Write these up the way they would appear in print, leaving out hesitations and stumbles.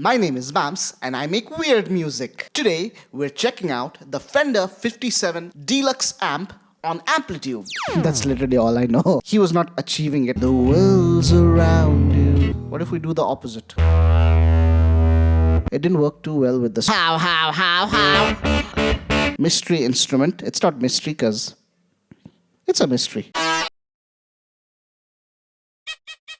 My name is Vamps and I make weird music. Today we're checking out the Fender 57 Deluxe amp on Amplitude. That's literally all I know. He was not achieving it. The world's around you. What if we do the opposite? It didn't work too well with the mystery instrument. It's not mystery because it's a mystery.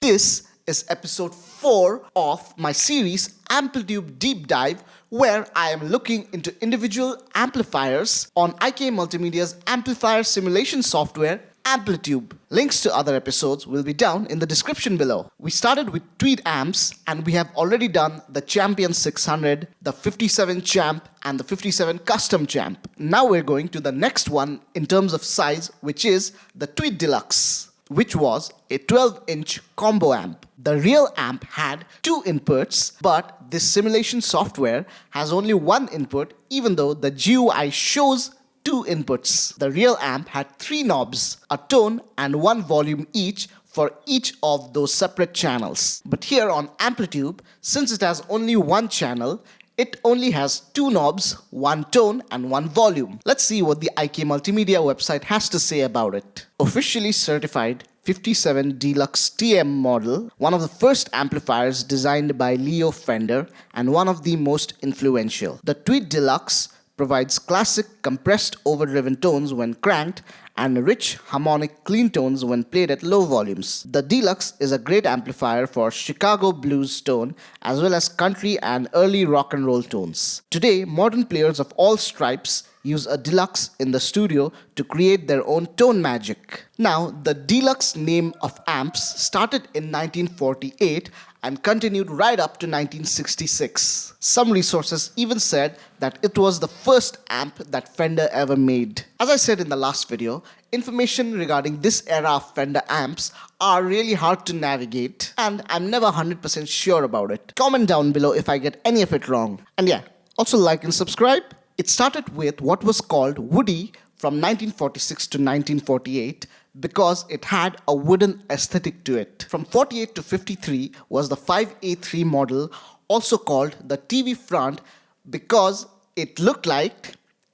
This is episode 4 of my series Amplitude Deep Dive, where I am looking into individual amplifiers on IK Multimedia's amplifier simulation software Amplitude. Links to other episodes will be down in the description below. We started with Tweed amps and we have already done the Champion 600, the 57 Champ and the 57 Custom Champ. Now we're going to the next one in terms of size, which is the Tweed Deluxe, which was a 12-inch combo amp. The real amp had 2 inputs, but this simulation software has only 1 input, even though the GUI shows 2 inputs. The real amp had 3 knobs, a tone and 1 volume each for each of those separate channels. But here on Amplitude, since it has only 1 channel, it only has 2 knobs, 1 tone and 1 volume. Let's see what the IK Multimedia website has to say about it. Officially certified 57 Deluxe TM model, one of the first amplifiers designed by Leo Fender and one of the most influential. The Tweed Deluxe provides classic compressed overdriven tones when cranked and rich harmonic clean tones when played at low volumes. The Deluxe is a great amplifier for Chicago blues tone as well as country and early rock and roll tones. Today, modern players of all stripes use a Deluxe in the studio to create their own tone magic. Now, the Deluxe name of amps started in 1948 and continued right up to 1966. Some resources even said that it was the first amp that Fender ever made. As I said in the last video, information regarding this era of Fender amps are really hard to navigate and I'm never 100% sure about it. Comment down below if I get any of it wrong. And yeah, also like and subscribe. It started with what was called Woody from 1946 to 1948 because it had a wooden aesthetic to it. From 48 to 53 was the 5A3 model, also called the TV front because it looked like,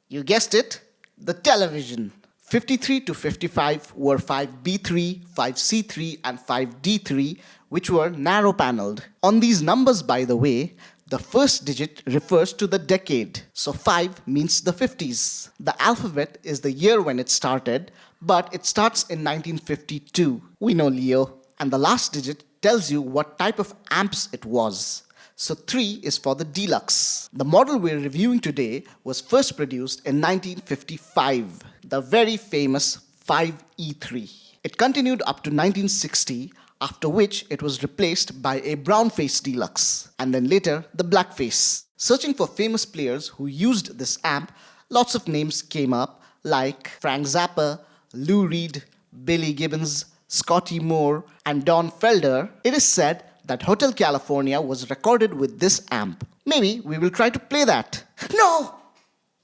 you guessed it, the television. 53 to 55 were 5B3, 5C3 and 5D3, which were narrow paneled. On these numbers, by the way, the first digit refers to the decade, so 5 means the 50s. The alphabet is the year when it started, but it starts in 1952. We know Leo. And the last digit tells you what type of amps it was. So 3 is for the Deluxe. The model we're reviewing today was first produced in 1955, the very famous 5E3. It continued up to 1960, after which it was replaced by a brown-face Deluxe, and then later the black-face. Searching for famous players who used this amp, lots of names came up like Frank Zappa, Lou Reed, Billy Gibbons, Scotty Moore, and Don Felder. It is said that Hotel California was recorded with this amp. Maybe we will try to play that. No!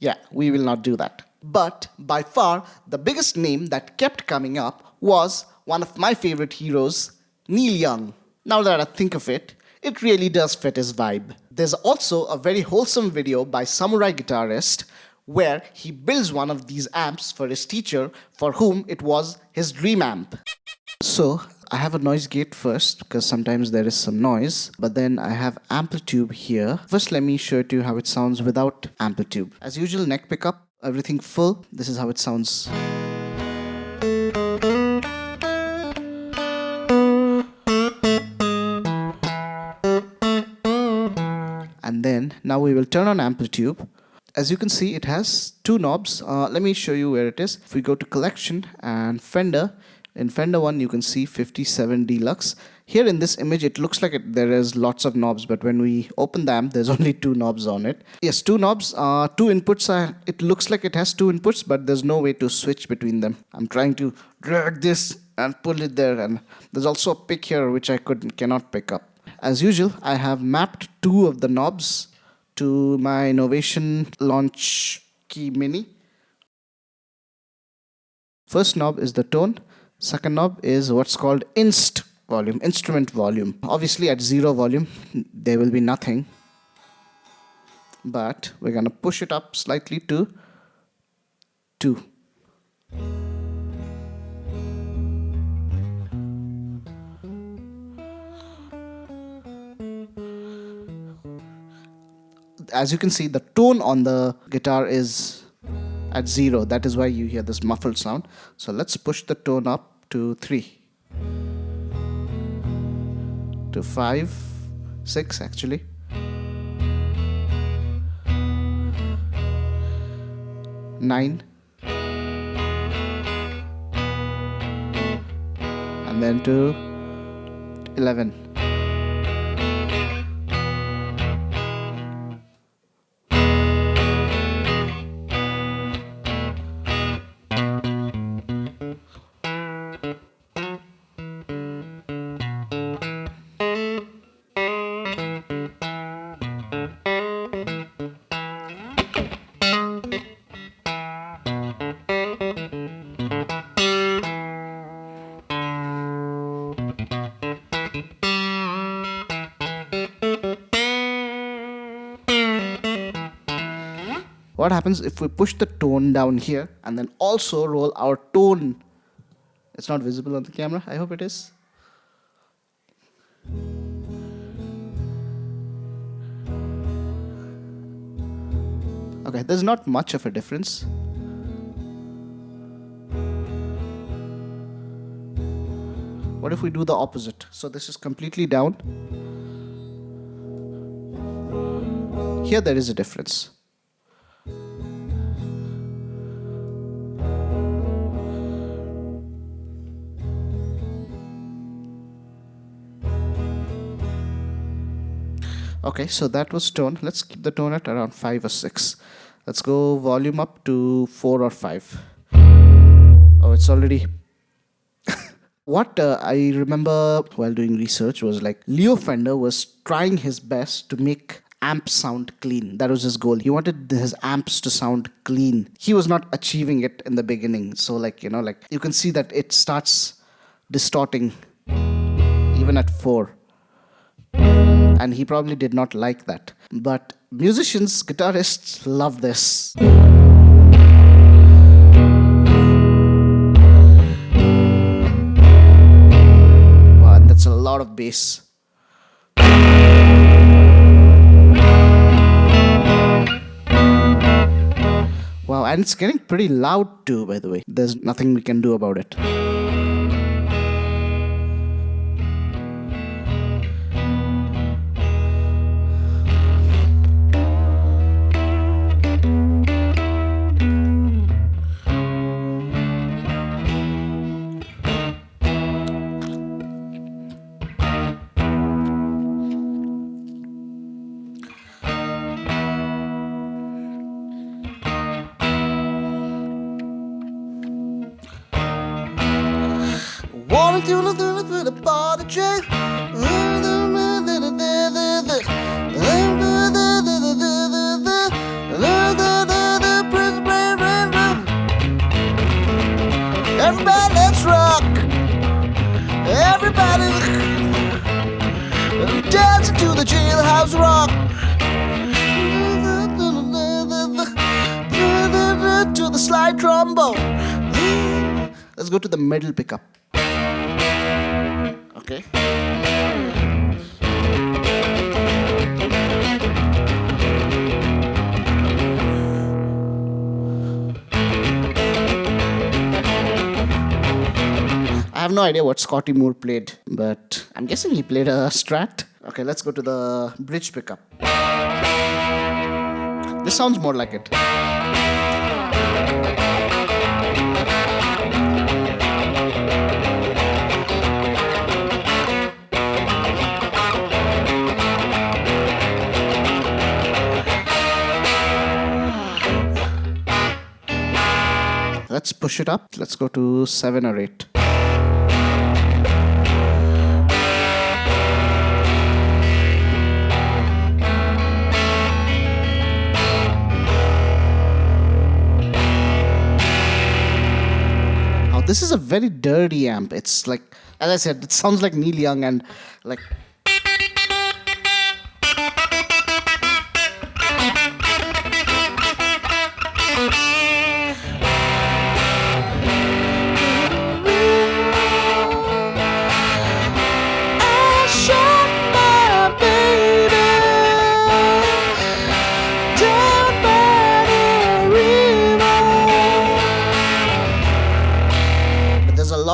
Yeah, we will not do that. But by far, the biggest name that kept coming up was one of my favorite heroes, Neil Young. Now that I think of it, it really does fit his vibe. There's also a very wholesome video by Samurai Guitarist where he builds one of these amps for his teacher for whom it was his dream amp. So I have a noise gate first because sometimes there is some noise, but then I have Amplitude here. First let me show it to you how it sounds without Amplitude. As usual, neck pickup, everything full. This is how it sounds. And then now we will turn on Amplitude. As you can see, it has 2 knobs. Let me show you where it is. If we go to collection and Fender, in Fender 1 you can see 57 Deluxe. Here in this image it looks like there is lots of knobs, but when we open the amp there's only 2 knobs on it. Yes, 2 knobs, 2 inputs. It looks like it has 2 inputs, but there's no way to switch between them. I'm trying to drag this and pull it there, and there's also a pick here which I cannot pick up. As usual, I have mapped 2 of the knobs to my Novation Launch Key Mini. First knob is the tone. Second knob is what's called instrument volume. Obviously at 0 volume, there will be nothing. but we're gonna push it up slightly to 2. As you can see, the tone on the guitar is at 0. That is why you hear this muffled sound. So let's push the tone up to 3, to 5, 6 actually. Nine, and then to 11. What happens if we push the tone down here and then also roll our tone? It's not visible on the camera. I hope it is. Okay, there's not much of a difference. What if we do the opposite? So this is completely down. Here there is a difference. Okay, so that was tone. Let's keep the tone at around 5 or 6. Let's go volume up to 4 or 5. Oh, it's already... What I remember while doing research was like Leo Fender was trying his best to make amps sound clean. That was his goal. He wanted his amps to sound clean. He was not achieving it in the beginning. So like, you can see that it starts distorting even at 4. And he probably did not like that. But musicians, guitarists love this. Wow, and that's a lot of bass. Wow, and it's getting pretty loud too, by the way. There's nothing we can do about it. Everybody, let's rock. Everybody dancing to the jailhouse rock. To the slide trombone. Let's go to the middle pickup. Okay. I have no idea what Scotty Moore played, but I'm guessing he played a Strat. Okay, let's go to the bridge pickup. This sounds more like it. Let's push it up. Let's go to 7 or 8. Now this is a very dirty amp. It's like, as I said, it sounds like Neil Young and like...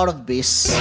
lot of bass.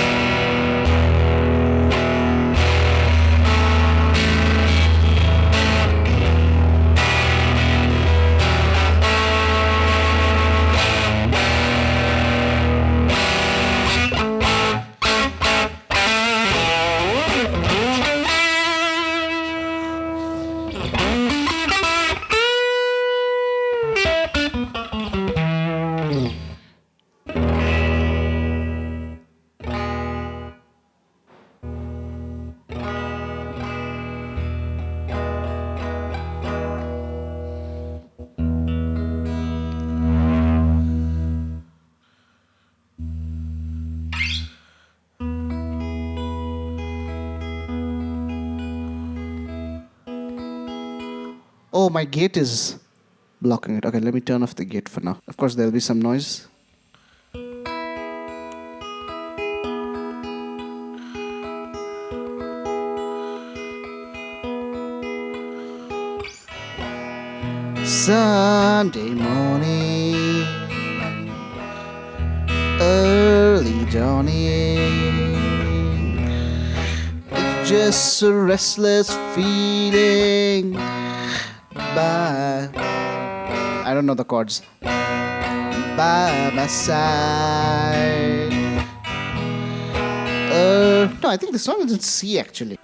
Oh, my gate is blocking it. Okay, let me turn off the gate for now. Of course, there'll be some noise. Sunday morning, early dawning. It's just a restless feeling. I don't know the chords. By my side. No, I think the song is in C actually.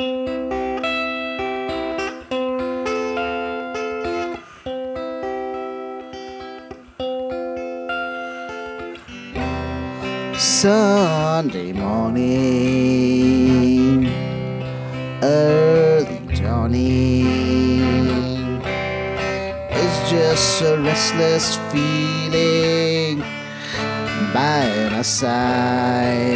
Sunday morning, early dawning. It's just a restless feeling by my side.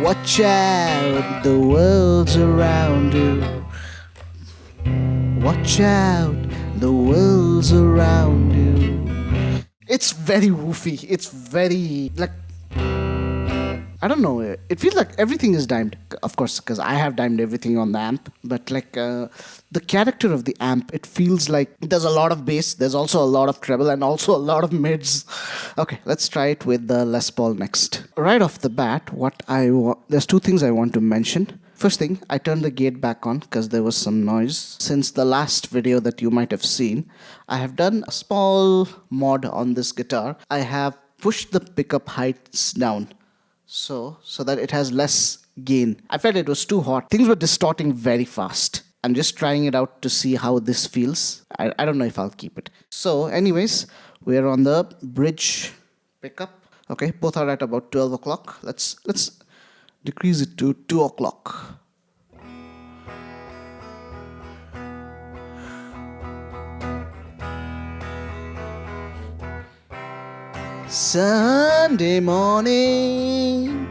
Watch out, the world's around you. Watch out, the world's around you. It's very woofy. It's very, like, I don't know. It feels like everything is dimed. Of course, because I have dimed everything on the amp. But like the character of the amp, it feels like there's a lot of bass. There's also a lot of treble and also a lot of mids. Okay, let's try it with the Les Paul next. Right off the bat, there's two things I want to mention. First thing, I turned the gate back on because there was some noise. Since the last video that you might have seen, I have done a small mod on this guitar. I have pushed the pickup heights down so that it has less gain. I felt it was too hot. Things were distorting very fast. I'm just trying it out to see how this feels. I don't know if I'll keep it. So anyways, we're on the bridge pickup. Okay, both are at about 12 o'clock. Let's decrease it to 2 o'clock. Sunday morning.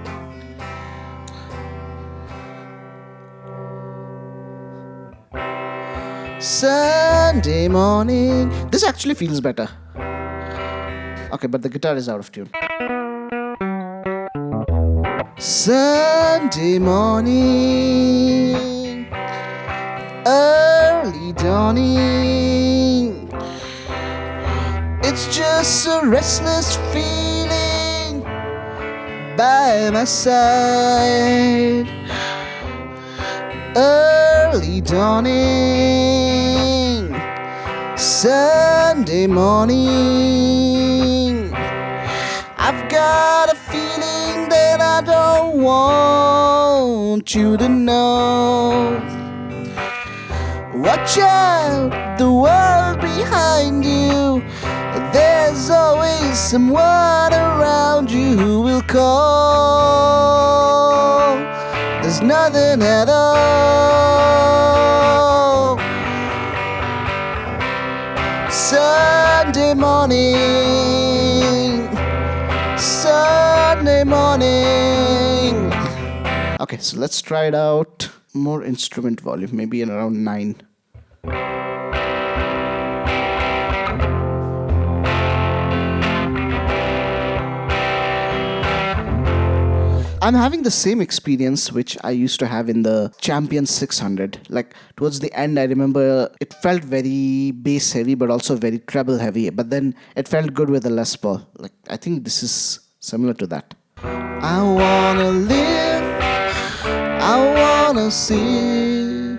Sunday morning. This actually feels better. Okay, but the guitar is out of tune. Sunday morning, early dawning. It's just a restless feeling by my side. Early dawning, Sunday morning. I've got a feeling that I don't want you to know. Watch out, the world behind you. There's always someone around you who will call. There's nothing at all. Sunday morning, Sunday morning. Okay, so let's try it out. More instrument volume, maybe in around 9. I'm having the same experience which I used to have in the Champion 600. Like towards the end, I remember it felt very bass heavy, but also very treble heavy. But then it felt good with the Les Paul. Like I think this is similar to that. I wanna live, I wanna see.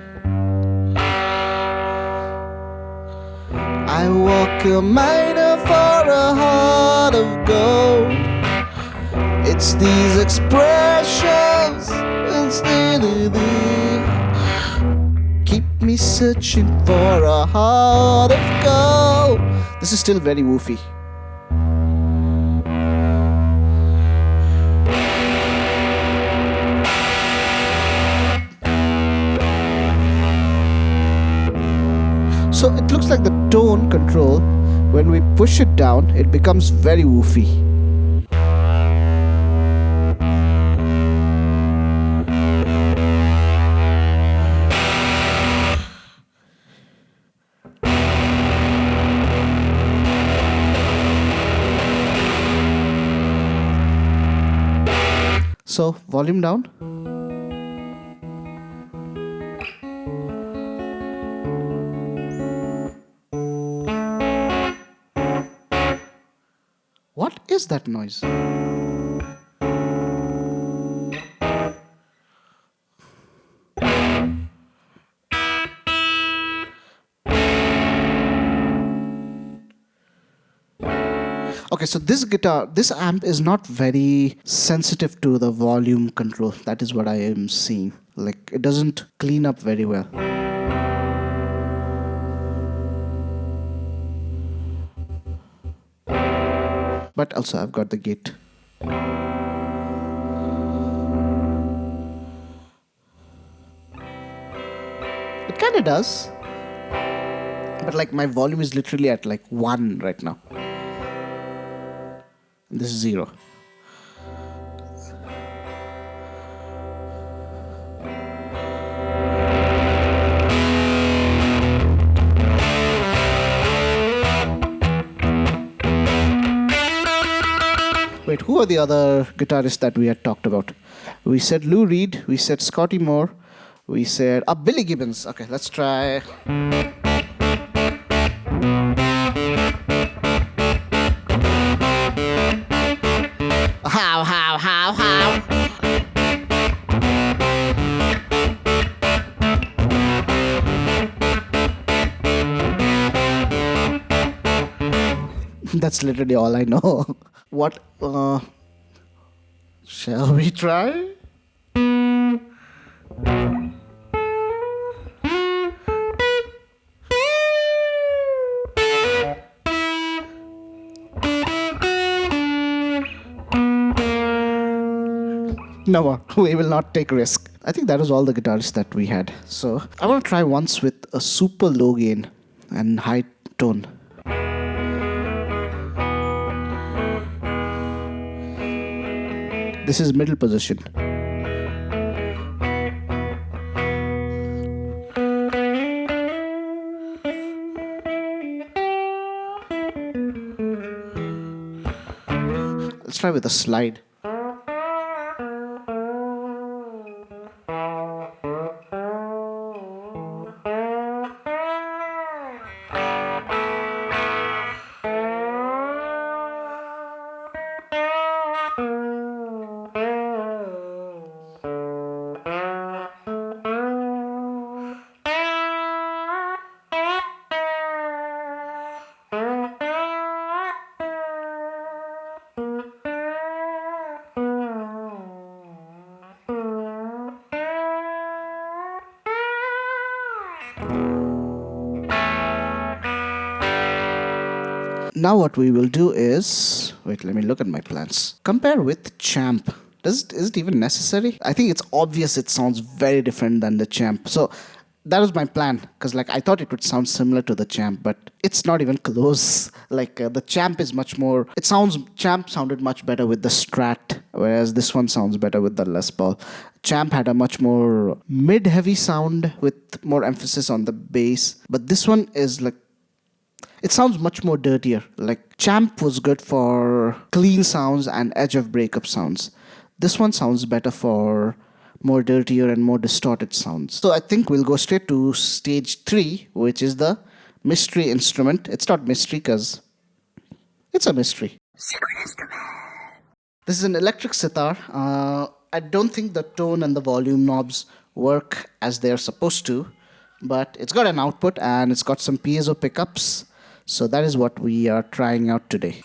I walk a mile for a heart of gold. It's these expressions instead keep me searching for a heart of gold. This is still very woofy. So it looks like the tone control, when we push it down, it becomes very woofy. So volume down. What is that noise? Okay, so this amp is not very sensitive to the volume control. That is what I am seeing. Like, it doesn't clean up very well. But also I've got the gate. It kind of does. But like, my volume is literally at like 1 right now. This is 0. Wait, who are the other guitarists that we had talked about? We said Lou Reed, we said Scotty Moore, we said Billy Gibbons. Okay, let's try. How? That's literally all I know. What? Shall we try? No, we will not take risk. I think that was all the guitarists that we had. So I want to try once with a super low gain and high tone. This is middle position. Let's try with a slide. Now what we will do is, wait, let me look at my plans. Compare with Champ. Is it even necessary? I think it's obvious it sounds very different than the Champ. So that was my plan, because like I thought it would sound similar to the Champ, but it's not even close. Like the Champ is much more, Champ sounded much better with the Strat, whereas this one sounds better with the Les Paul. Champ had a much more mid-heavy sound with more emphasis on the bass, but this one is like, it sounds much more dirtier. Like Champ was good for clean sounds and edge of breakup sounds. This one sounds better for more dirtier and more distorted sounds. So I think we'll go straight to stage 3, which is the mystery instrument. It's not mystery because it's a mystery. Secret instrument. This is an electric sitar. I don't think the tone and the volume knobs work as they're supposed to, but it's got an output and it's got some piezo pickups. So that is what we are trying out today.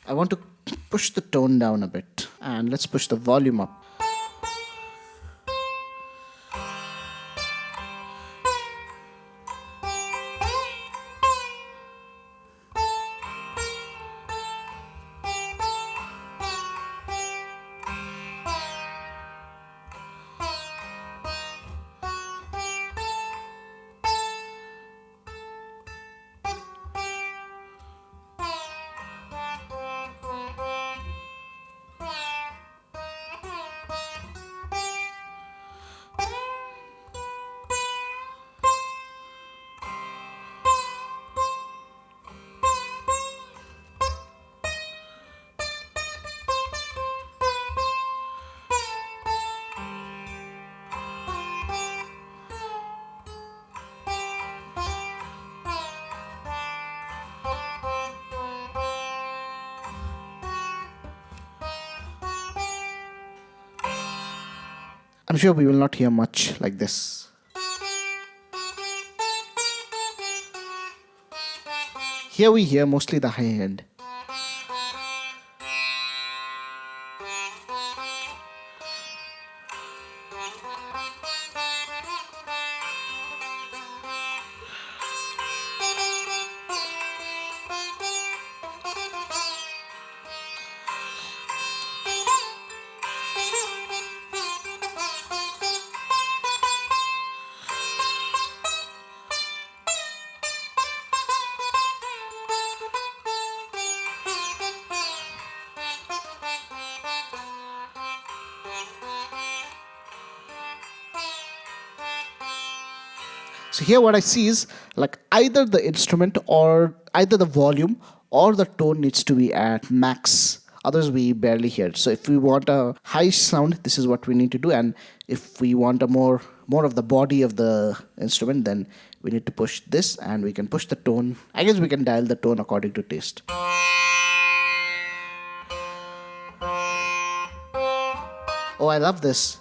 I want to push the tone down a bit and let's push the volume up. I'm sure we will not hear much like this. Here we hear mostly the high end. So here what I see is like either the instrument or either the volume or the tone needs to be at max. Others we barely hear it. So if we want a high sound, this is what we need to do. And if we want a more of the body of the instrument, then we need to push this and we can push the tone. I guess we can dial the tone according to taste. Oh, I love this.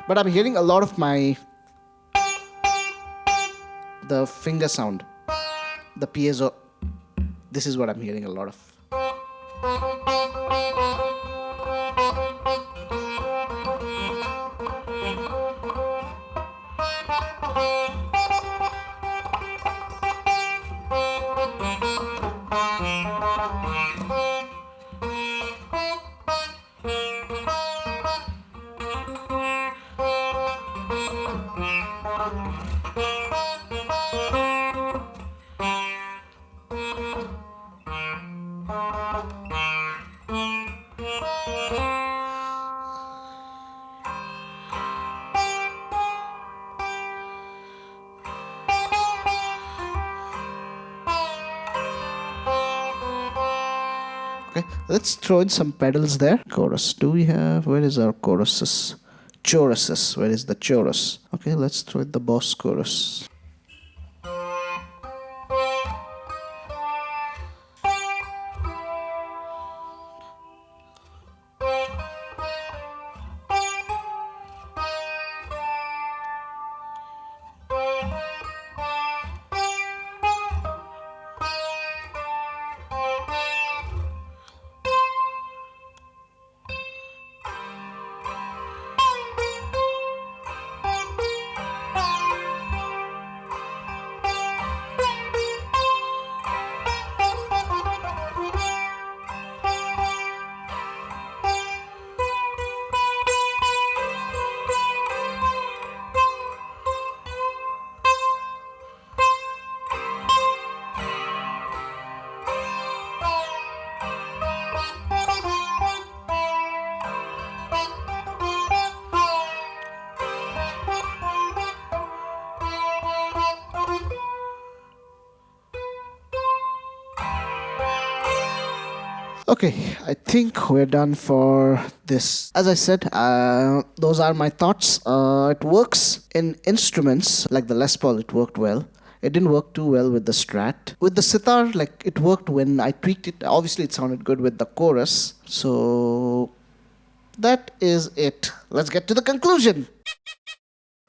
But I'm hearing a lot of the finger sound, the piezo. This is what I'm hearing a lot of. Okay, let's throw in some pedals there. Chorus. Do we have? Where is our choruses? Choruses. Where is the chorus? Okay, let's throw in the boss chorus. Okay, I think we're done for this. As I said, those are my thoughts. It works in instruments like the Les Paul, it worked well. It didn't work too well with the Strat. With the sitar, like it worked when I tweaked it. Obviously, it sounded good with the chorus. So that is it. Let's get to the conclusion.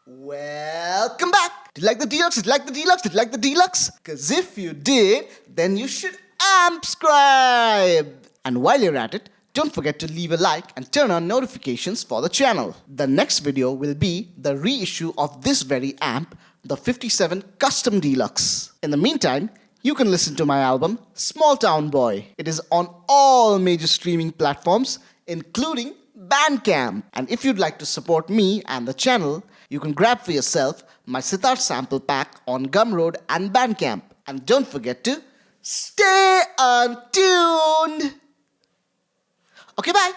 Welcome back. Did you like the deluxe? Did you like the deluxe? Did you like the deluxe? Because if you did, then you should subscribe. And while you're at it, don't forget to leave a like and turn on notifications for the channel. The next video will be the reissue of this very amp, the 57 Custom Deluxe. In the meantime, you can listen to my album, Small Town Boy. It is on all major streaming platforms, including Bandcamp. And if you'd like to support me and the channel, you can grab for yourself my sitar sample pack on Gumroad and Bandcamp. And don't forget to stay untuned. Okay, bye.